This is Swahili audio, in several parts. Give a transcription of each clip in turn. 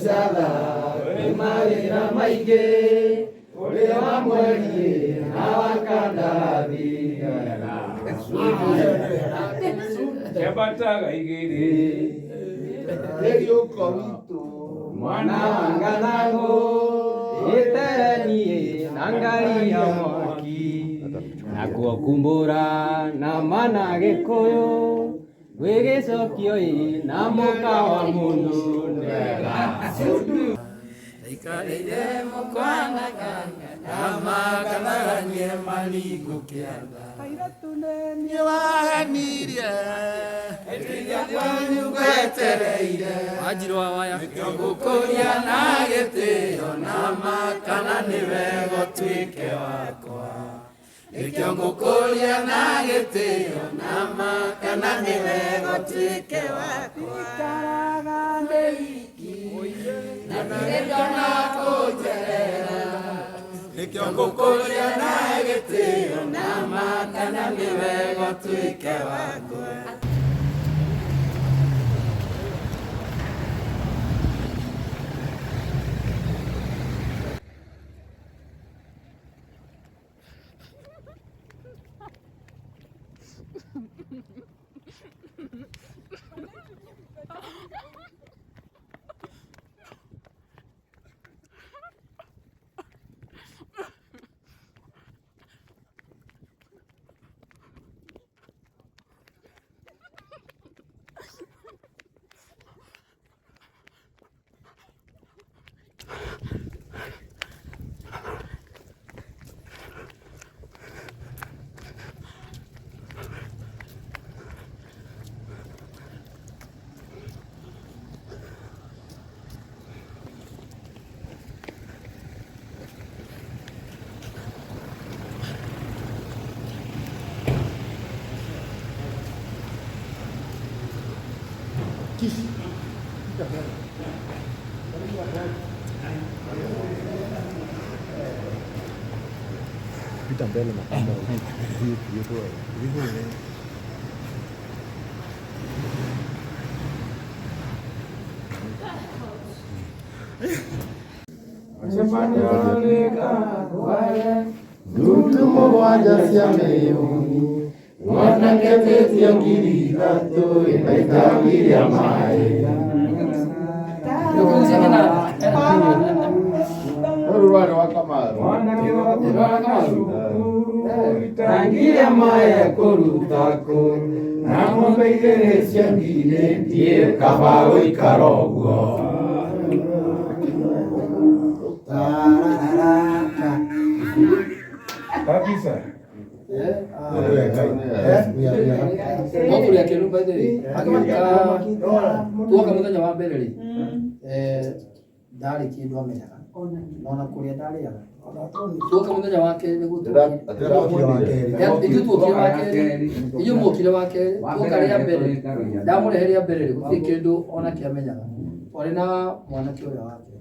Sada, Marina Maike, Olea Mwari, Awakadavi, Yabataga Igiri, Rio Comito, Mana Anganago, Eterani, Nangari Amaki, Nakuo Kumbura, Namana Gekoyo, Wege Sokioi, Namokawa Mundu, Ikaide Mokwana Ganga, Namakanaranye Maliku Kianda. Ajiro waya kukoria nagete onama kana niwe gotwike wakwa ikiongo koria nagete onama kana niwe gotwike wakwa karaga ndeiki na ndona kujerera ikiongo koria nagete onama kana niwe gotwike wakwa. Pita mbele na kama hiyo Dutu mwaja siameoni, wana kete ya kirida to inaitawili ya mae. Tangia mae korutako, na mbeire siangire die kabao ikarogo. Kabisa. Mau kuliah kelu pada ni. Tua kamu tu jawab beri ni. Dari kiri dua meja kan. Nona kuliah dari ya. Tua kamu tu jawab kiri ni tu. Ya itu tu jawab kiri. Iyo mau kiri jawab kiri. Tua kari beri. Dah mulai hari beri. Kuti kiri tu ona kiri meja kan. Orina mana kiri jawab kiri.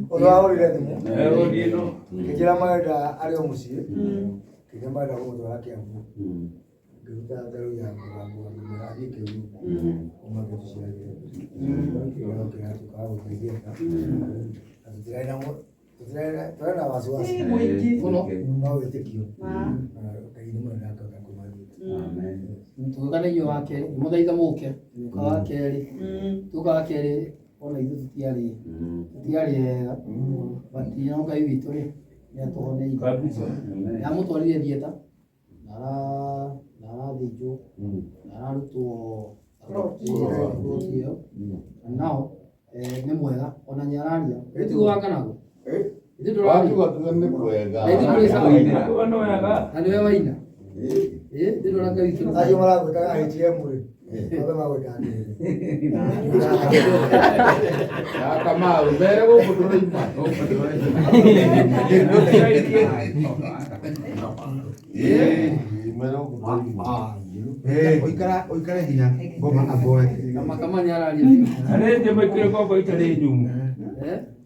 Orang orang ini. Kira mana ada orang musik. Kita ada orang tua lagi yang kita terus yang orang lagi ke rumah kita sendiri. Kalau kita tu kau pergi kan, jadi nama, jadi tu nama suas. Kono, mau itu kio. Kayak ini mana kau kan kau maju. tu kan iyo akere, muda itu mau ke, kau akere, tu kau akere, orang itu tiari, berarti yang kau itu ni. Ya tu ni. Kamu tu ni dia tak. Nara dijo. Nara tu. Roti yo. Now, ni muda. Orang jalan dia. Itu gua akan aku. Itu dulu. Aku tu kan ni muda. Itu dulu sama. Aku anu ya kan. Anu ya mana? Itu dulu kan itu. Ayo malah kita hari dia murid. Apa mau kita ni? Kamau, beri aku betul impan. Oikara hina. Goma aboe. Kama nyala dia. Ada dia berkira kau baik cari jum.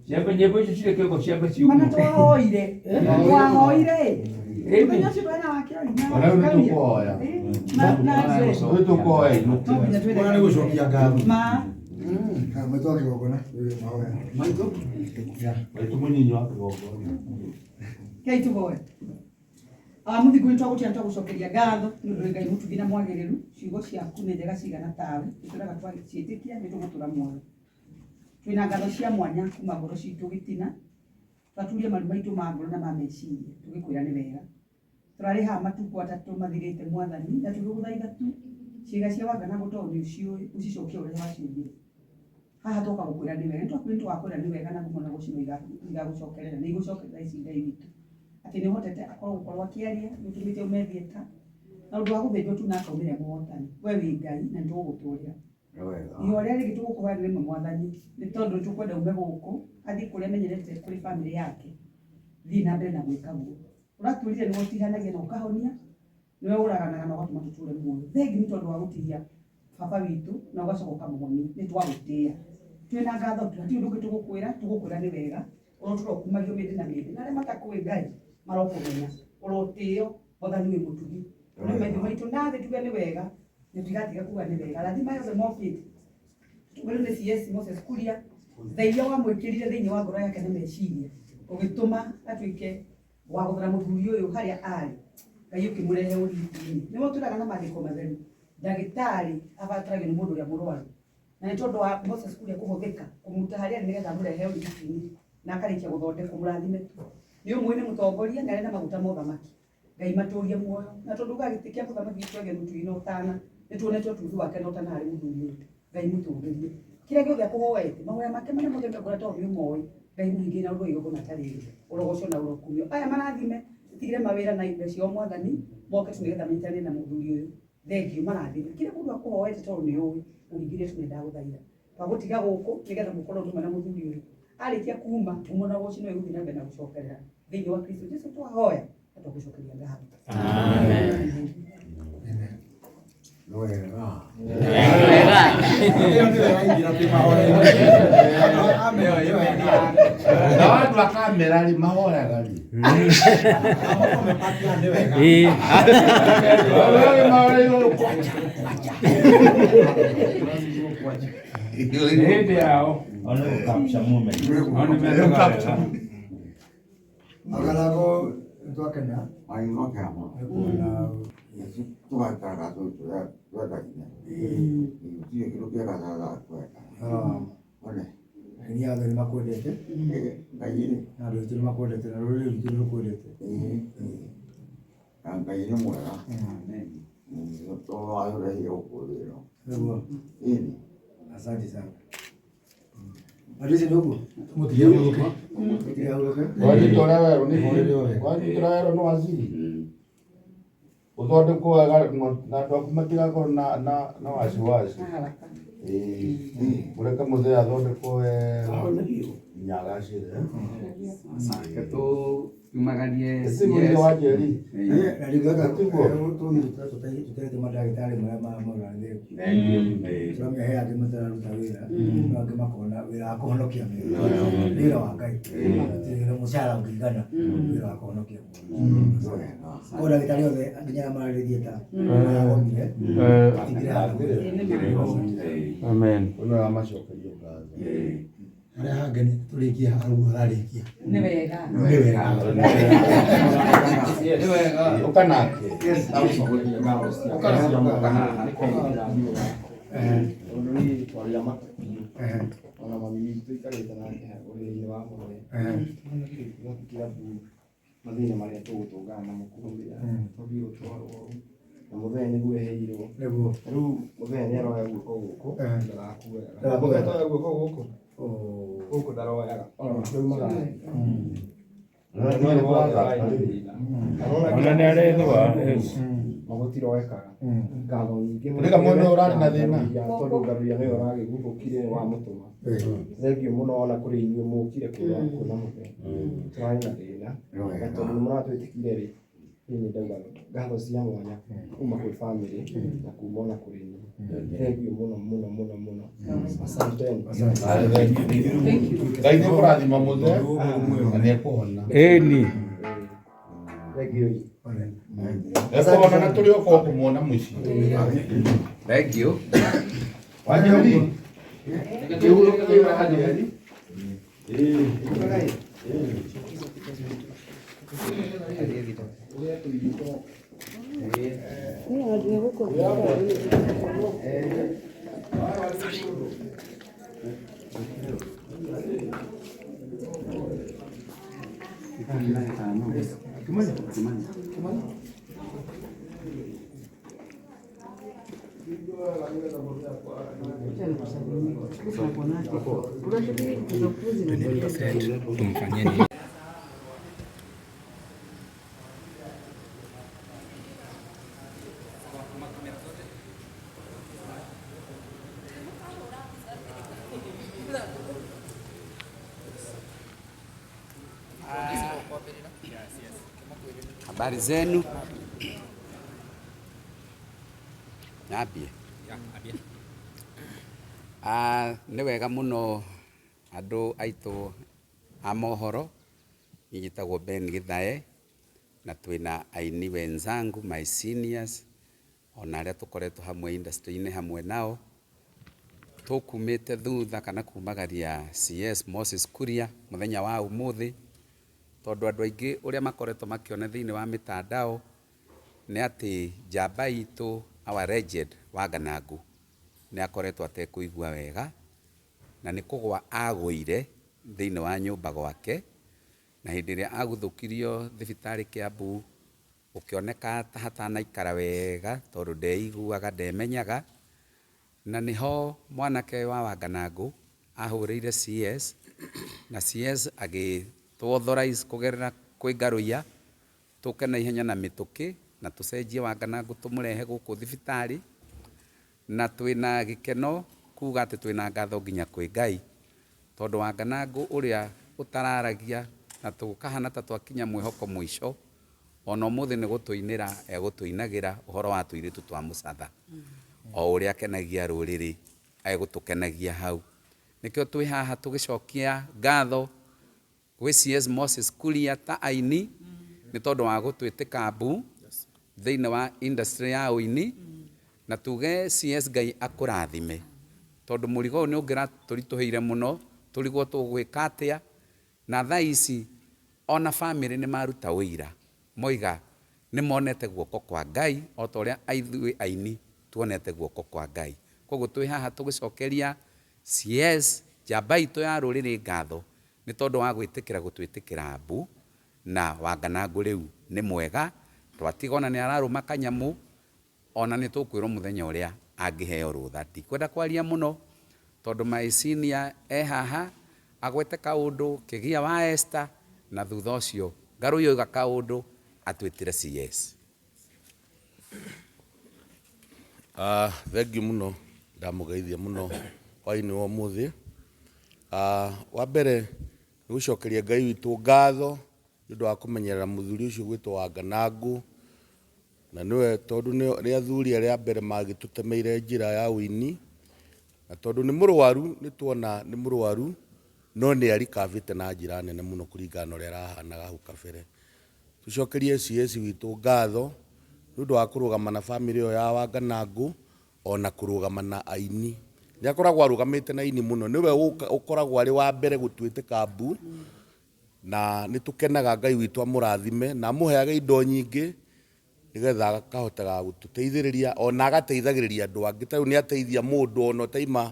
Siapa dia pun sudah kau siapa siu. Mana tu oire? Wang oire. Punya si bana akira. Orang itu kau ya. Itu kau ya. Orang ni usah kiaga. Ma. Maitũ akĩgongona mahoya. Maitũ mũnyinyi wa kĩgongona. Kei tuhoe. Mũthingu nĩtwagũtia nĩtwagũcokeria ngatho nĩ ũndũ Ngai mũtugi na mwagĩrĩru, ciugo ciaku nĩ njega cigana tawe, nĩtũraga twagĩciĩtĩkia nĩtũgũtũra muoyo. Twĩna ngatho cia mwanya kuma ngoro citũ gĩtina, twaturie maru maitũ ma ngoro na ma meciria, tũgĩkwĩra nĩ wega. Tũrarĩ haha matukũ atatũ mathirĩte Mwathani, na tũgĩgũthaitha tu ciĩga cia wanga na gũtondũ nĩũciũĩ ũcicokie ũrĩa waciugire. Haha tũka gũkwĩra nĩ wega, nĩtwakwĩra nĩ wega na gumo na gũcino igagũcokerera, nĩ igũcokerera ici Ngai witũ. Atĩ nĩ ũhotete gũkorwo akĩaria, nĩũtũmĩte ũmethie ta, na ũndũ wa gũthĩnjwo tu na akaumĩre mũhotani. We wĩ Ngai na nĩtũgũgũtũũria. Ihoya rĩrĩa rĩngĩ tũgũkũhoya nĩ rĩmwe Mwathani, nĩ tondũ nĩtũkwenda ume gũkũ, athiĩ kũrĩa amenyerete kũrĩ bamĩrĩ yake, thiĩ na mbere na gwĩka guo. Ũratwĩrire nĩwe ũtihanagia na ũkahonia, nĩwe ũraganaga na ũgatũma tũtũũre muoyo. Thengiũ nĩ tondũ wa gũtihia baba witũ na ũgacoka ũkamũhonia, nĩtwagũtĩĩa. Twĩna ngatho tu, hatirĩ ũndũ ũngĩ tũgũkwĩra nĩ wega, ũrotũrokumagio mĩndĩ na mĩndĩ. Na arĩa matakũĩ Ngai marokũmenya, ũrotĩo, Mwathani wĩ mũtugi. Tũrĩ maitho maitũ nathĩ tuge nĩ wega, nĩtũtigatiga kuga nĩ wega. Rathima yothe mokĩte. Tũmĩrwo nĩ CS Moses Kuria, tha iria wamwĩkĩrire thĩinĩ wa ngoro yake na meciria, ũgĩtũma atuĩke wa gũthara mũthuri ũyũ harĩa arĩ. Ngai ũkĩmũrehe ũrigiti-inĩ. Nĩguo twĩraga na maandĩko matheru, ndagĩtarĩ abataragio nĩ mũndũ ũrĩa mũrwaru. Na nĩ tondũ wa Moses Kuria kũhũthĩka kũmuta harĩa nĩgetha mũrehe ũrigiti-inĩ na akarĩkia gũthondekwo, mũrathime tu. Nĩ ũmwe nĩ mũtongoria na arĩ na maguta ma ũthamaki. Ngai matũũrie muoyo. Na tondũ gagĩtĩ kĩa mũthamaki twege mũtui na ũtana, nĩtuonete ũtugi wake na ũtana harĩ mũthuri ũyũ. Ngai mũtũũgĩrie. Kĩrĩa gĩothe akũhoete, mahoya make marĩa mothe mekũrĩa tondũ nĩũmoĩ, Ngai mũhingĩrie na ũndũ igũgũna tarĩrĩ, ũrogoco na ũrokumio. Aya marathime, tigire mawĩra na indo cio Mwathani, moke tu nĩgetha menyitanĩre na mũthuri ũyũ. Thengiũ marathime. Kĩrĩa mũndũ akũhoete tondũ nĩũĩ, ũhingĩrie tu nĩndagũthaitha. Twagũtiga gũkũ nĩgetha mũkorwo nduma na mũthuri ũyũ. Arĩkia kuma, tumo na gũcino igũthiĩ na mbere na gũcokerera. Thĩinĩ wa Kristo Jesũ twahoya, na tũgũcokeria ngatho. Amen. Na watu wa kamera ni mahoyaga rĩ. Hĩndĩ yao. Ona capture moment. Agalago twakena. Ai no kamo. Kuna Yesu tugatara tu tugatanya. Iyo kilo kia kaza kwa. Ole. ni ya ndio makwendete. Ngai Na ndio makwendete na rũrĩrĩ rwitũ rũkwendete. Ngai ni mwega. Amen. Todo ayo hiyo kulero. Ndio. Ini. Asante sana. Alizi ndugu. Mutia uloke. Mutia uloke. Kwani tolewa ni kwani tolewa no azili. Uthondekwo wega na ndokumatigakorwo na wasiwasi. Mureke muthee athondekwo wega nyagacire. Tumagarie Sigurire wajeri. Na ligaka tutete madagitari marĩa mamũragĩrĩra. Tũramenya he angĩ matararuta wĩra, no angĩ makona wĩra wa kũhonokia mĩoyo. Wĩra wa Ngai. Wĩra mũcara ũkĩringana wĩra wa kũhonokia mĩoyo. Koguo ndagĩtarĩ othe nginya mararĩrie ta magomire. Amen. Ono amacokerio ngatho. Harĩa hangĩ tũrĩkie hau hararĩkia. Nĩ wega. Nĩ wega. Ni wega ukanake. Ũndũ nĩ twarĩra makiũ ona mami witũ ikarĩte nake ũrĩrĩ-inĩ wa mũoyo kĩrabu mathĩna marĩa tũgũtũngana namo kũhũthĩra tũthiĩ gũtwarwo na mũthenya nĩguo eheirwo rĩu mũthenya nĩaroya guoko gũkũ ndarakuoyaga guoko gũkũ gũkũ ndaroyaga Ona nĩ arethwa. magũtiroekaga ngatho nyingĩ Ndĩka mũndũ ũrarĩ na thĩna. tondũ ngaruria nĩwe ũragĩguthũkire wa mũtũma thengiũ mũno ona kũrĩ inyuĩ mũkire kuona mũthenya tũrarĩ na thĩna na tondũ nĩ mũratwĩtĩkire rĩ niĩ ndauga ngatho cia mwanya kuma kwĩ bamĩrĩ na kuma ona kũrĩ inyuĩ thengiũ mũno mũno mũno mũno asanteni. Ngai nĩ kũrathima mũthee na nĩ ekũhona. Ĩni. Thengiũ. Ekũhona na tũrĩ okorwo kũmuona mũciĩ. Thank you. Wajeri Tumfanyeni habari zenu? Nambie. Nĩ wega mũno andũ aitũ a mohoro. Njĩtagwo Ben Githae na twĩna aini wenzangu, my seniors, ona arĩa tũkoretwo hamwe industry-inĩ hamwe nao. Tũkumĩte thutha kana kumagaria CS Moses Kuria mũthenya wa ũmũthĩ, tondũ andũ aingĩ ũrĩa makoretwo makĩona thĩinĩ wa mitandao nĩ atĩ njamba itũ our legend Wanganangu nĩ akoretwo atekũigua wega na nĩ kũgwa agũire thĩinĩ wa nyũmba gwake, na hĩndĩ ĩrĩa agũthũkirio thibitarĩ Kiambu ũkĩoneka ta hatanaikara wega tondũ ndeiguaga ndemenyaga, na niho mwanake wa Wanganangu ahũrĩire CS na CS agĩtũauthorize kũgerera kwĩ Ngarũiya tũke na ihenya na mĩtũkĩ na tũcenjie Wanganangu tũmũrehe gũkũ thibitarĩ, na twĩna gĩkeno kuga atĩ twĩna ngatho nginya kwĩ Ngai tondũ Wanganangu ũrĩa ũtararagia na tũkahana ta twakinya mwĩhoko mũico, ona ũmũthĩ nĩ gũtũinĩra egũtũinagĩra ũhoro wa tũirĩtu twa mũcatha o ũrĩa akenagia rũrĩrĩ egũtũkenagia hau. Nĩkĩo twĩ haha tũgĩcokia ngatho gwĩ CS Moses Kuria ta aini nĩ tondũ wa gũtwĩtĩka mbu thĩinĩ wa industry ya ũini, na tuge CS Ngai akũrathime tondũ mũrigo nĩ ũngĩratũritũhĩire mũno tũrigwo tũgwĩka atĩa, na thaa ici ona family nĩ maruta ũira moiga nĩ monete guoko kwa Ngai o ta ũrĩa ithuĩ aini tuonete guoko kwa Ngai. Koguo twĩ haha tũgĩcokeria CS njamba itũ ya rũrĩrĩ ngatho nĩ tondũ wa gwĩtĩkĩra gũtwĩtĩkĩra mbu, na Wanganangu rĩu nĩ mwega twatigona nĩ ararũma kanyamũ, ona nĩ tũkwĩrwo mũthenya ũrĩa angĩheo rũtha. Ndikwenda kwaria mũno tondũ my senior haha agwete kaũndũ kĩgia wa Esther, na thutha ũcio Ngarũiya oiga kaũndũ atwĩtire CS. Thengiũ mũno, ndamũgeithia mũno hwainĩ wa ũmũthĩ. Wa mbere nĩ gũcokeria Ngai witũ ngatho nĩ ũndũ wa kũmenyerera mũthuri ũcio gwĩtwo Wanganangu, na nĩwe tondũ nĩ athuri arĩa mbere magĩtũtemeire njĩra ya ũini, na tondũ nĩ mũrwaru nĩ tuona nĩ mũrwaru no nĩ arikavĩte na njĩra nene mũno kũringana na ũrĩa arahanaga hau kabere. Tũcokerie CS witũ ngatho nĩ ũndũ wa kũrũgama na family ĩyo ya Wanganangu ona kũrũgama na aini. Nĩ akoragwo arũgamĩte na aini mũno, nĩwe ũkoragwo arĩ wa mbere gũtwĩtĩka mbu, na nĩ tũkenaga Ngai witũ amũrathime na amũheage indo nyingĩ nĩgetha akahotaga gũtũteithĩrĩria ona agateithagĩrĩria andũ angĩ. Ta rĩu nĩ ateithia mũndũ ona ũtaima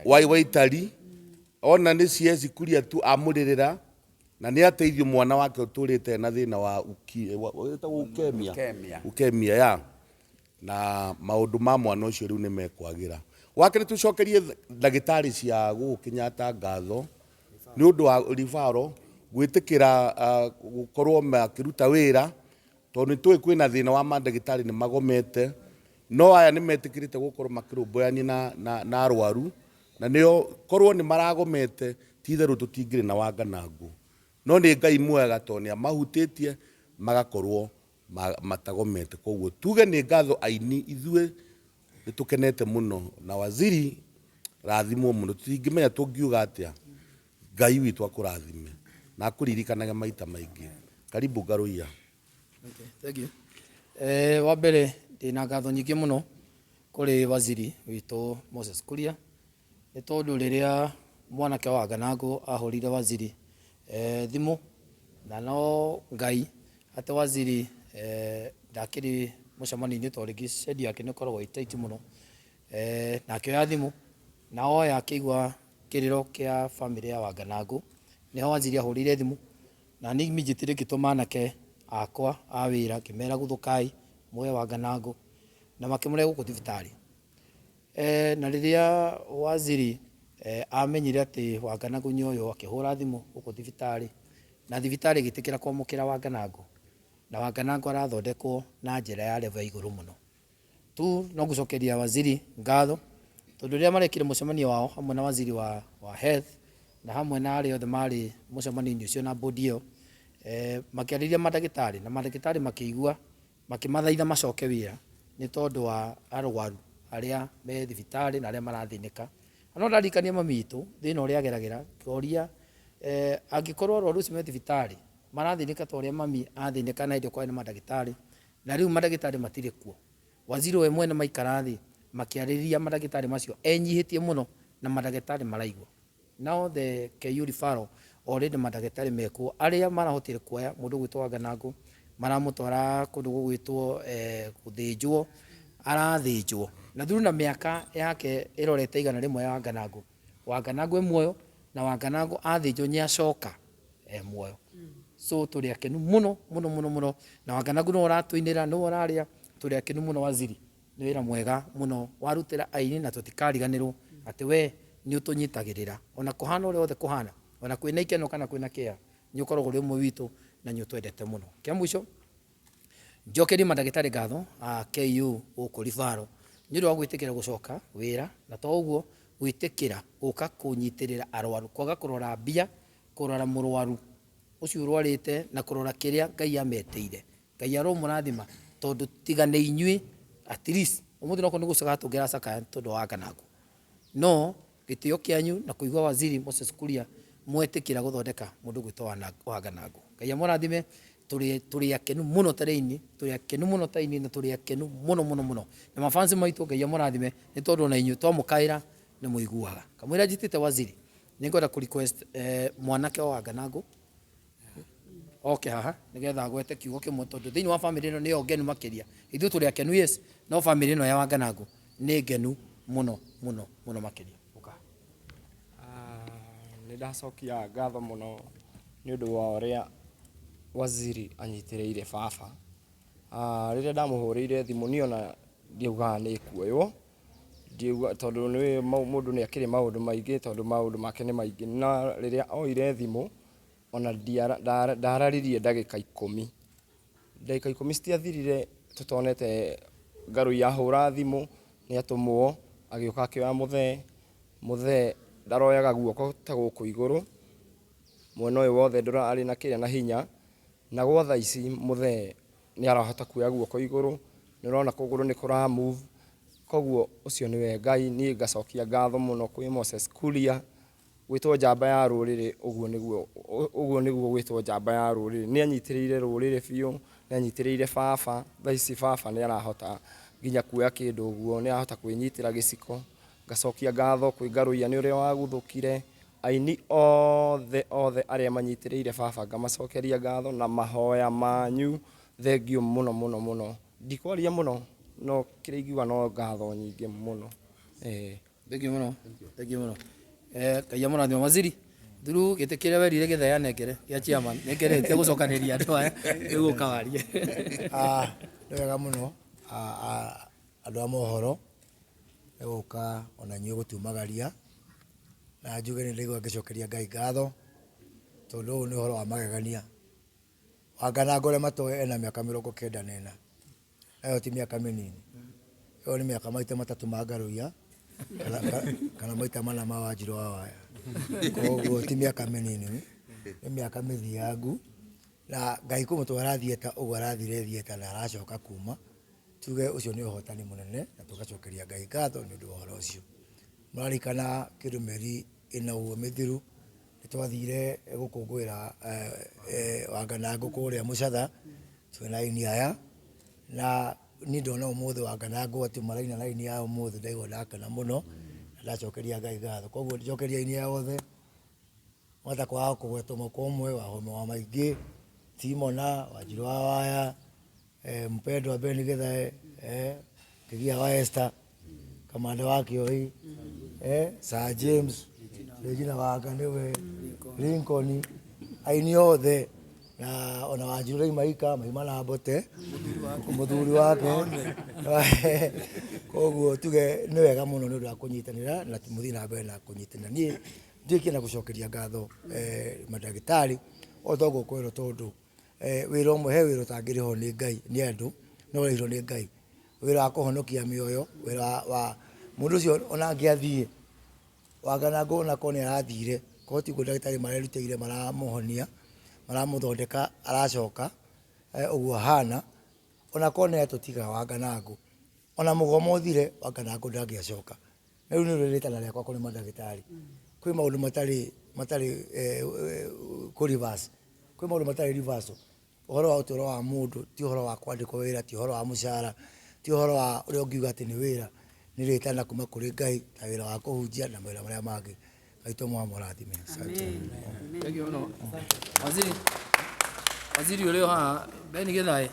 Waitari, ona nĩ CS Kuria tu amũrĩrĩra na nĩ ateithio mwana wake ũtũrĩte na thĩna wa ukemia ya na maũndũ ma mwana ũcio rĩu nĩ mekwagĩra. Wake nĩ tũcokerie ndagĩtarĩ cia gũkũ Kenyatta ngatho nĩ ũndũ wa referral gwĩtĩkĩra gũkorwo makĩruta wĩra, tondũ nĩ tũĩ kwĩna thĩna wa mandagĩtarĩ nĩ magomete, no aya nĩ metĩkĩrĩte gũkorwo makĩrũmbũyania na arwaru, na nĩo korwo nĩ maragomete ti itherũ tũtingĩrĩ na Wanganangu, no nĩ Ngai mwega tondũ nĩ amahutĩtie magakorwo matagomete. Koguo tuge nĩ ngatho aini, ithuĩ nĩ tũkenete mũno na waziri rathimwo mũno, tũtingĩmenya tũngiuga atĩa. Ngai witũ akũrathime na akũririkanaga maita maingĩ. Karibu Ngarũiya. Okay, thank you. Wa mbere ndĩna ngatho nyingĩ mũno kũrĩ waziri witũ Moses Kuria nĩ tondũ rĩrĩa mwanake wa Ganangu ahũrire Waziri thimũ na no Ngai atĩ Waziri ndakĩrĩ mũcemanio-inĩ tondũ rĩngĩ schedule yake nĩ ĩkoragwo ĩ tight mũno, na akĩoya thimũ na oya akĩigua kĩrĩro kĩa famĩlĩ ya Wanganangũ, nĩho Waziri ahũrĩire thimũ na niĩ immediately ngĩtũma anake akwa a wĩra ngĩmera gũthũkai muoye Wanganangũ na makĩmũrehe gũkũ thibitarĩ. Na rĩrĩa Waziri amenyire atĩ Wanganangũ nĩ ũyũ, akĩhũra thimũ gũkũ thibitarĩ na thibitarĩ ĩgĩtĩkĩra kwamũkĩra Wanganangũ, na Wanganangũ arathondekwo na njĩra ya level ya igũrũ mũno. Tu no gũcokeria Waziri ngatho tondũ rĩrĩa marekire mũcemanio wao hamwe na Waziri wa health na hamwe na arĩa othe marĩ mũcemanio-inĩ ũcio na bodi ĩyo, makĩarĩria mandagĩtarĩ na mandagĩtarĩ makĩigua makĩmathaitha macoke wĩra nĩ tondũ wa arwaru arĩa me thibitarĩ na arĩa marathĩnĩka. No ndarikania mami witũ thĩna ũrĩa ageragĩra, kĩoria angĩkorwo arwaru acio me thibitarĩ marathĩnĩka ta ũrĩa mami athĩnĩka na hĩndĩ kwarĩ na mandagĩtarĩ, na rĩu mandagĩtarĩ matirĩ kuo, Waziri we mwene maikara thĩ makĩarĩria mandagĩtarĩ macio enyihĩtie mũno na mandagĩtarĩ maraigua. Now the KU referral already mandagĩtarĩ mekuo arĩa marahotire kuoya mũndũ gwĩtwo Wanganangũ maramũtwara kũndũ gũgwĩtwo gũthĩnjwo, arathĩnjwo na through na mĩaka yake ĩrorete igana rĩmwe ya Wanganangũ, Wanganangũ muoyo na Wanganangũ athĩnjwo nĩ acoka muoyo. So tũrĩ akenu mũno mũno mũno mũno na Wanganangũ no ũratũinĩra no ũrarĩa, tũrĩ akenu mũno Waziri, nĩ wĩra mwega mũno warutĩra aini na tũtikariganĩrwo atĩ we nĩ ũtũnyitagĩrĩra ona kũhana ũrĩa othe kũhana, ona kwĩna ikeno kana kwĩna kĩeha nĩ ũkoragwo ũrĩ ũmwe witũ na nĩ ũtwendete mũno. Kĩa mũico njokerie mandagĩtarĩ ngatho a KU gũkũ referral nĩ ũndũ wa gwĩtĩkĩra gũcoka wĩra, na to ũguo gwĩtĩkĩra gũka kũnyitĩrĩra arwaru, kwaga kũrora mbia, kũrora mũrwaru ũcio ũrwarĩte na kũrora kĩrĩa Ngai ametĩire. Ngai aromũrathima tondũ tiga nĩ inyuĩ at least ũmũthĩ noko nĩ gũcaka tũngĩra cakaya tondũ wa Wanganangũ, no gĩtĩo kĩanyu na kũigua Waziri Moses Kuria mwetĩkĩra gũthondeka mũndũ gwĩtwo Wanganangũ. Ngai amũrathime, tũrĩ akenu mũno tarĩini, tũrĩ akenu mũno taini na tũrĩ akenu mũno mũno mũno na mafansi maitũ. Ngai amũrathime nĩ tondũ ona inyuĩ twamũkaĩra nĩ mũiguaga. Kamũira njĩtĩte Waziri nĩ ngwenda kũ request mwanake wa Wanganangũ oke haha nĩgetha agwete kiugo kĩmwe tondũ thĩinĩ wa famĩlĩ ĩno nĩyo ngenu makĩria. Ithuĩ tũrĩ akenu yes, no famĩlĩ ĩno ya Wanganangũ nĩ ngenu mũno mũno mũno makĩria. Nĩ ndacokia ngatho mũno nĩ ũndũ wa ũrĩa Waziri anyitĩrĩire baba. Rĩrĩa ndamũhũrĩire thimũ niĩ ona ndiugaga nĩ kuoywo, tondũ nĩ mũndũ nĩ akĩrĩ maũndũ maingĩ tondũ maũndũ make nĩ maingĩ, na rĩrĩa oire thimũ ona ndararirie ndagĩka 10. Ndagĩka 10 citiathirire tũtonete Ngarũi ahũra thimũ nĩ atũmwo agĩũka akĩoya mũthee ndaroyaga guoko ta gũkũ igũrũ, mwena ũyũ wothe ndũrarĩ na kĩrĩa na hinya, na gwa thaa ici mũthee nĩ arahota kuoya guoko igũrũ, nĩ ũrona kũgũrũ nĩ kũra move. Koguo ũcio nĩwe Ngai, niĩ ngacokia ngatho mũno kwĩ Moses Kuria gwĩtwo njamba ya rũrĩrĩ. Ũguo nĩguo gwĩtwo njamba ya rũrĩrĩ, nĩ anyitĩrĩire rũrĩrĩ biũ, nĩ anyitĩrĩire baba. Thaa ici baba nĩ arahota nginya kuoya kĩndũ ũguo, nĩ arahota kwĩnyitĩra gĩciko. Ngacokia ngatho kwĩ Ngarũi nĩ ũrĩa waguthũkire, aini othe arĩa manyitĩrĩire baba ngamacokeria ngatho na mahoya manyu, thengiũ mũno mũno mũno. Ndikwaria mũno no kĩrĩa ingiuga no ngatho nyingĩ mũno. Thengiũ mũno, thengiũ mũno. Ngai amũrathime Waziri, through gĩtĩ kĩrĩa werire gĩthaya nengere gĩa chairman nengerete gũcokanĩria andũ aya nĩguo ũkawarie. Nĩ wega mũno andũ a mohoro nĩ gũka ona inyuĩ gũtumagaria, na njuge nĩ ndaigua ngĩcokeria Ngai ngatho tondũ ũyũ nĩ ũhoro wa magegania. Wanganangũ ũrĩa matoĩ ena mĩaka 94, nayo ti mĩaka mĩnini, ĩyo nĩ mĩaka maita 3 ma Ngarũi kana maita 4 ma Wanjirũ wa Waya. Koguo ti mĩaka mĩnini, nĩ mĩaka mĩthiangu, na Ngai kũmũtwara thieta ũguo arathire thieta na aracoka kuma, tuge ũcio nĩ ũhotani mũnene na tũgacokeria Ngai ngatho nĩ ũndũ wa ũhoro ũcio. Mũrarikana kĩndũ mĩeri 4 ũguo mĩthiru nĩ twathire gũkũngũĩra Wanganangũ kũrĩa Mũcatha twĩna aini aya, na niĩ ndona ũmũthĩ Wanganangũ atĩ maraina raini ya ũmũthĩ ndaigua ndakena mũno, ndacokeria Ngai ngatho koguo njokeria ini yothe mwata kwa kugwetwo mokomwe wa homa wa maingi Timona Wanjiru wa Waya mpendwa Ben Githae Kigia wa Esther kamanda wa Kioi Sir James Regina Wanga niwe Lincoln aini othe na ona Wanjiru Maika maimana Bote muthuri wake koguo tuge ni wega muno ni undu wa kunyitanira na muthii na mbere na kunyitanira ni ndikie na gucokeria ngatho madagitari othogo kwero tondu wira umwe he wira utangiriho ni Ngai ni andu no wira ni Ngai wira wa kuhonokia mioyo wira wa mundu cio ona angiathie Wanganagu na kone arathire koti ku dagitari marerutire maramuhonia maramuthondeka aracoka uguo hana ona kone tutiga Wanganagu ona mugomo uthire Wanganagu ndangiacoka riu ni riritana riakwa kuri madagitari kwi maundu matari ku reverse kwi maundu matari reverse uhoro wa utoro wa mundu ti uhoro wa kwandikwo wira ti uhoro wa mushara ti uhoro wa uria ungiuga ati ni wira ni ritana kuma kuri Ngai ta wira wa kuhunjia na mawira maria mangi aito mwamorathime waziri ule ha Ben Githae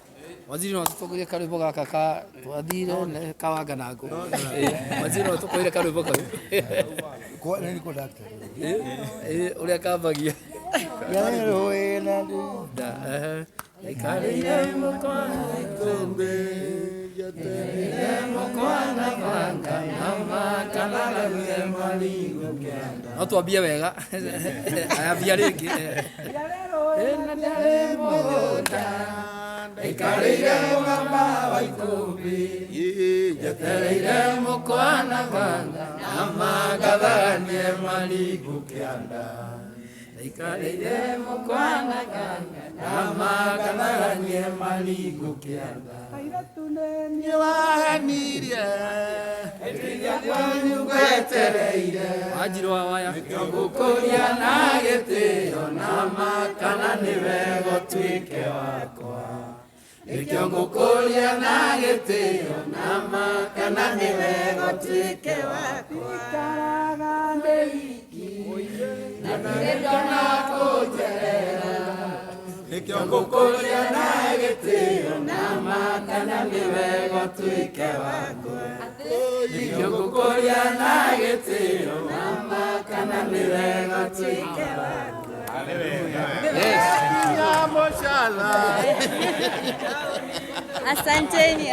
waziri no tukoire karwimbo gaka ka twathire ne ka Wanganagu waziri no tukoire karwimbo kau kwa nini kwa daktari uria kambagia yaro ena da ikarire mukwana ikombe jatere mukwana Wanga nama kalala ye malingo kianda no twambie wega ayambia ringi ena dare moda ikarire mugamba wa ikombe jatere mukwana Wanga nama kalala ye malingo kianda ikarire mukwana Wanga nama kalala ye malingo kianda ni wahanirie etiria kwanyu gwetereire Wanjiru wa Waya ngukuria na gitio na makana niwe gotwike wakwa nikio ngukuria na gitio na makana niwe gotwike wakwa ikaraga ndeiki na ndirikana kujerera nikio ngukuria na gitio na makana niwe gotwike wakwa nikio ngukuria na gitio na makana niwe gotwike wakwa ya moshala asanteni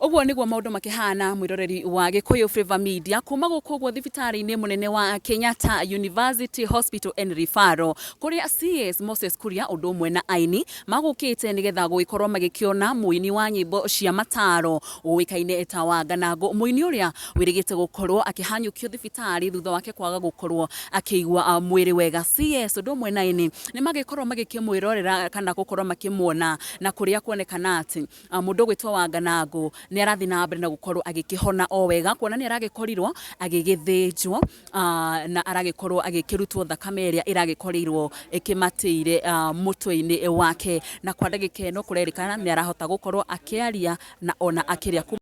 Oguo niguo maundu makihana mwiroreri wa Gikuyu Flavour Media kuma gukuguo thibitari-ini munene wa Kenyatta University Hospital and Referral kuria CS Moses Kuria undu umwe na aini magukite nigetha guikorwo magikiona muini wa nyimbo cia mataro uikaine eta Wanganagu muini uria wirigite gukorwo akihanyukio thibitari thutha wake kwaga gukorwo akiigua mwiri wega CS undu umwe na aini ni magikorwo magikimwirorera kana gukorwo makimuona na kuria kuonekana ati mundu gwitwa Wanganagu ni arathi na mbere na gukorwo agikihona o wega kuona ni aragikorirwo agigithinjwo na aragikorwo agikirutwo thakame iria iragikorrirwo ikimatire mutwe-ini wake na kwa ndagika ino kurerikana ni arahota gukorwo akiaria na ona akiria